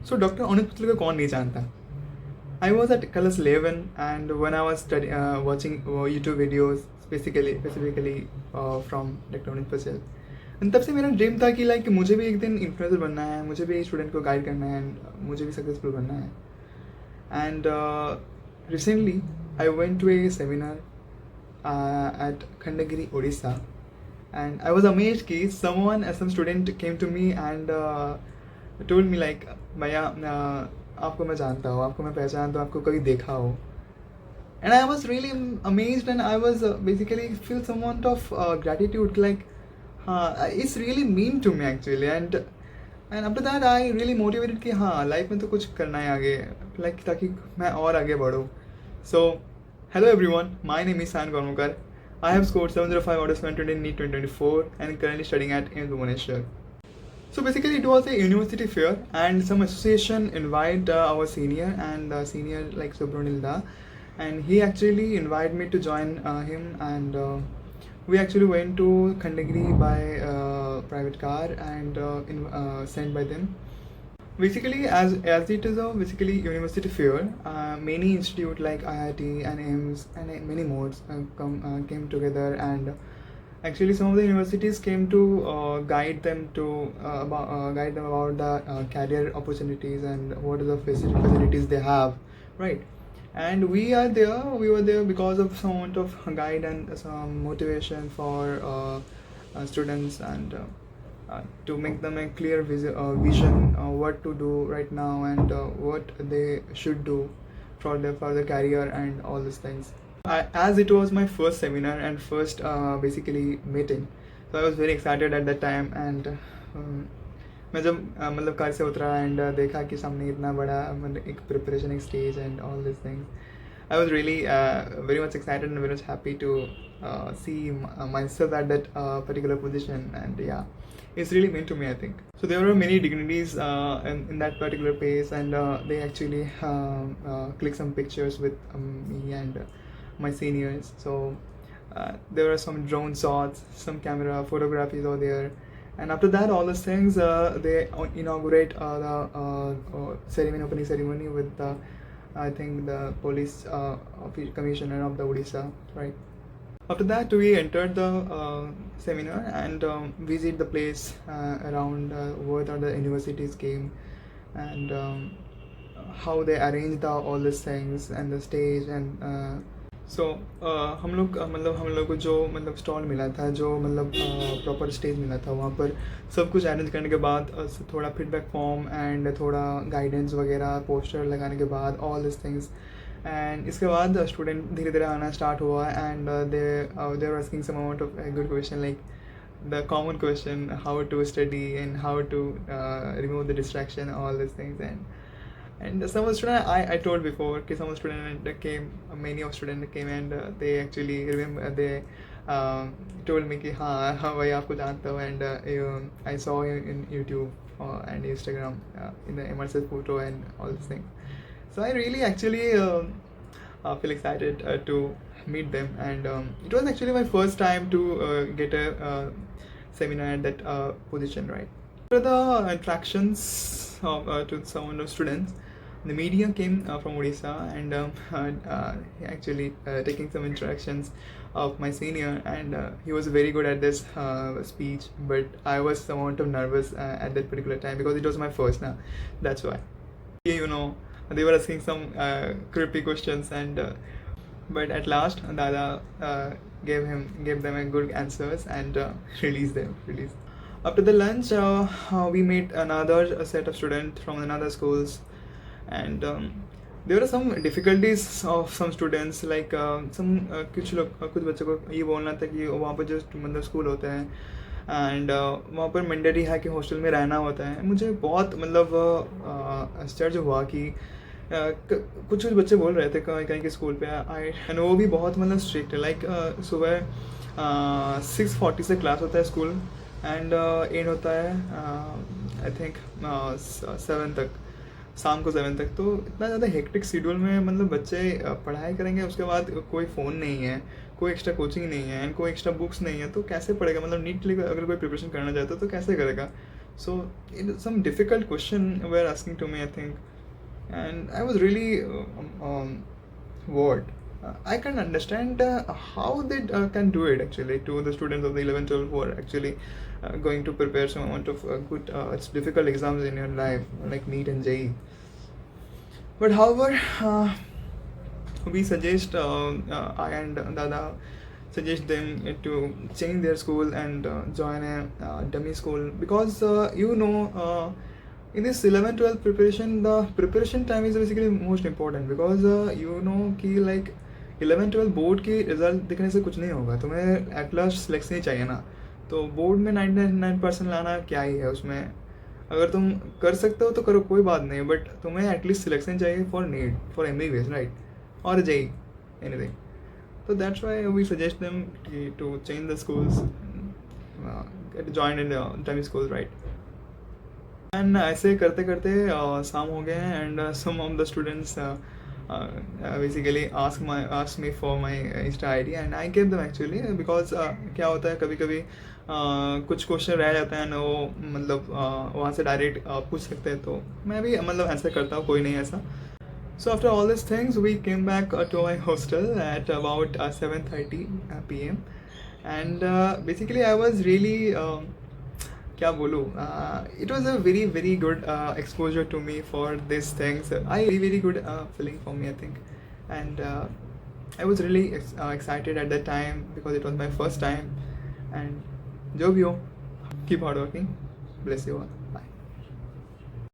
So Dr. Anuj Patel को कौन नहीं जानता? I was at class 11 and when I was watching YouTube videos specifically from Dr. Anuj Patel, and तब से मेरा ड्रीम था कि लाइक मुझे भी एक दिन इन्फ्लुएंसर बनना है, मुझे भी स्टूडेंट को गाइड करना है, मुझे भी सक्सेसफुल बनना है. And recently I went to a seminar at Khandagiri, Odisha, and I was amazed कि some student came to me and told me like भैया आपको मैं जानता हूँ, आपको मैं पहचानता हूँ, आपको कभी देखा हो. And I was really amazed and I was basically feel some amount of gratitude like it's really mean to me actually. And after that I really motivated कि हाँ लाइफ में तो कुछ करना है आगे, like ताकि मैं और आगे बढ़ूँ. So hello everyone, my name is Sayan Gormukar. I have scored 705 out of 720 in NEET 2024 and currently studying at AIIMS Bhubaneswar. So basically it was a university fair and some association invited our senior and senior like Subronil Da, and he actually invited me to join him, and we actually went to Khandagiri by private car and sent by them. Basically as it is a basically university fair, many institute like IIT and AIIMS and many more came together, and actually some of the universities came to guide them about the career opportunities and what are the facilities they have, right? And we were there because of some amount of guide and some motivation for students, and to make them a clear vision what to do right now and what they should do for their further career and all these things. As it was my first seminar and first basically meeting, so I was very excited at that time. And मैं जब मतलब car से उतरा and देखा कि सामने इतना बड़ा मतलब एक प्रिपरेशन, एक stage and all this things, I was really very much excited and very much happy to see myself at that particular position, and yeah, it's really meant to me, I think. So there were many dignitaries in that particular place, and they actually clicked some pictures with me and my seniors. So there were some drone shots, some camera photographies over there, and after that all those things they inaugurate the opening ceremony with the, I think, the police commissioner of the Odisha, right? After that we entered the seminar and visit the place around what are the universities came, and how they arranged all these things and the stage, and सो हम लोग को जो मतलब stall मिला था, जो मतलब proper stage मिला था, वहाँ पर सब कुछ अरेंज करने के बाद थोड़ा फीडबैक फॉर्म एंड थोड़ा गाइडेंस वगैरह पोस्टर लगाने के बाद ऑल दिस थिंग्स, एंड इसके बाद स्टूडेंट धीरे धीरे आना स्टार्ट हुआ, and they are asking some amount of good question like the common question, how to study and how to remove the distraction, all these things. And some student, I told before कि some student came, many of student came, and they actually remember, they told me कि हाँ भाई आपको जानता हूँ, and I saw him in YouTube and Instagram in the immersive photo and all these things. So I really actually feel excited to meet them, and it was actually my first time to get a seminar at that position, right? After the interactions to some of the students, the media came from Odisha, and actually taking some interactions of my senior, and he was very good at this speech, but I was somewhat of nervous at that particular time because it was my first now, that's why. You know, they were asking some creepy questions, and but at last Dada gave them a good answers and released them. After the lunch we met another set of students from another schools, and there were some difficulties of some students like कुछ बच्चों को ये बोलना था कि वहाँ पर जो मतलब स्कूल होते हैं, एंड वहाँ पर मैंडेटरी है कि हॉस्टल में रहना होता है. मुझे बहुत मतलब आश्चर्य हुआ कि कुछ बच्चे बोल रहे थे कहीं के स्कूल पे आई, एंड वो भी बहुत मतलब स्ट्रिक्ट है, लाइक सुबह 6:40 से क्लास होता है स्कूल, एंड एंड होता है आई थिंक 7 तक, शाम को 7 तक. तो इतना ज़्यादा हेक्टिक शेड्यूल में मतलब बच्चे पढ़ाई करेंगे, उसके बाद कोई फ़ोन नहीं है, कोई एक्स्ट्रा कोचिंग नहीं है, एंड कोई एक्स्ट्रा बुक्स नहीं है, तो कैसे पढ़ेगा? मतलब नीट के लिए अगर कोई प्रिपरेशन करना चाहता है तो कैसे करेगा? So it is some difficult question were asking to me, I think, and I was really what I can understand how they can do it actually to the students of the 11 12 who are actually going to prepare some amount of good it's difficult exams in your life like NEET and JEE. But however, we suggest I and Dada suggest them to change their school and join a dummy school because in this 11 12 preparation the preparation time is basically most important because कि like 11 12 board की result दिखने से कुछ नहीं होगा, तुम्हें at last selection ही चाहिए ना. तो बोर्ड में 99% लाना क्या ही है उसमें, अगर तुम कर सकते हो तो करो, कोई बात नहीं, बट तुम्हें एटलीस्ट सिलेक्शन चाहिए for NEET for MBBS right और JEE anything. So that's why we suggest them to change the schools, get joined in the dummy schools, right? And ऐसे करते करते शाम हो गए हैं and some of the students basically ask me for my Insta ID and I gave them actually because क्या होता है कभी कभी कुछ क्वेश्चन रह जाते हैं ना, वो मतलब वहाँ से डायरेक्ट पूछ सकते हैं, तो मैं भी मतलब ऐसा करता हूँ, कोई नहीं ऐसा. So after all these things, we came back to my hostel at about 7:30 p.m. And basically, I was really, क्या बोलूँ, it was a very very good exposure to me for these things. I very good feeling for me, I think, and I was really excited at that time because it was my first time. And जो भी हो, keep hard working. Bless you all.